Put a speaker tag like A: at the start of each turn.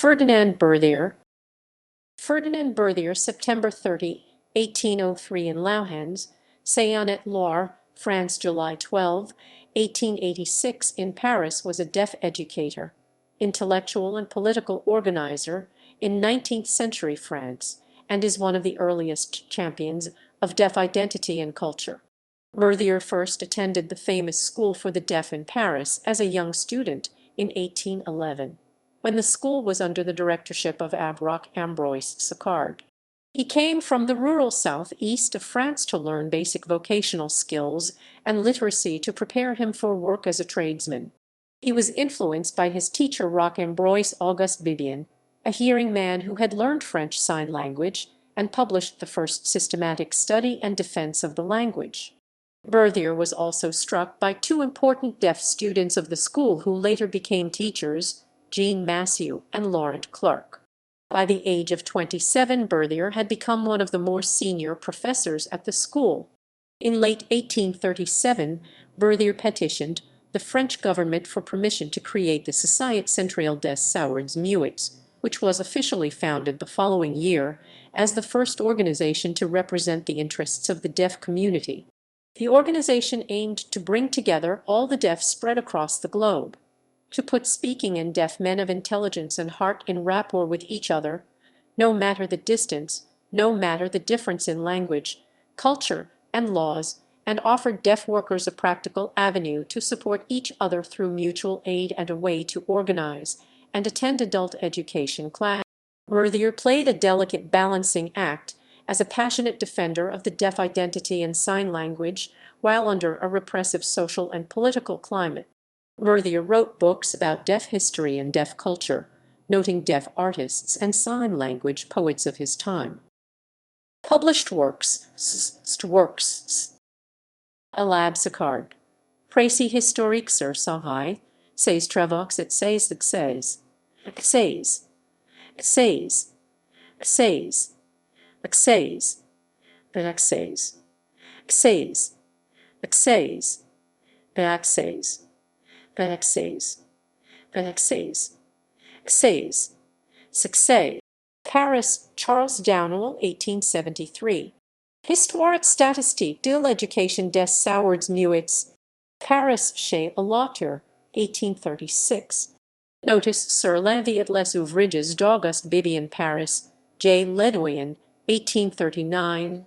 A: Ferdinand Berthier. Ferdinand Berthier, September 30, 1803 in Louhans, Saône-et-Loire, France, July 12, 1886 in Paris, was a deaf educator, intellectual and political organizer in 19th-century France, and is one of the earliest champions of deaf identity and culture. Berthier first attended the famous School for the Deaf in Paris as a young student in 1811, when the school was under the directorship of Abbé Roch-Ambroise Sicard. He came from the rural southeast of France to learn basic vocational skills and literacy to prepare him for work as a tradesman. He was influenced by his teacher Roch-Ambroise Auguste Bébian, a hearing man who had learned French Sign Language and published the first systematic study and defense of the language. Berthier was also struck by two important deaf students of the school who later became teachers, Massieu and Laurent Clerc. By the age of 27, Berthier had become one of the more senior professors at the school. In late 1837, Berthier petitioned the French government for permission to create the Société Centrale des Sourds Muets, which was officially founded the following year as the first organization to represent the interests of the deaf community. The organization aimed to bring together all the deaf spread across the globe, to put speaking and deaf men of intelligence and heart in rapport with each other, no matter the distance, no matter the difference in language, culture, and laws, and offered deaf workers a practical avenue to support each other through mutual aid and a way to organize and attend adult education class. Berthier played a delicate balancing act as a passionate defender of the deaf identity and sign language while under a repressive social and political climate. Berthier wrote books about deaf history and deaf culture, noting deaf artists and sign language poets of his time. Published works. Abbé Sicard. Précis historique sur Sahai, ses travaux et ses accès. Accès. Accès. Accès. Accès. Accès. Accès. Accès. Accès. Accès. Accès. Accès. Succès. Paris, Charles Downwell, 1873. Histoire statistique de l'éducation des sourds muets. Paris, chez l'auteur, 1836. Notice sur la vie et les ouvrages d'Auguste Bébian, Paris, J. Ledoyen, 1839.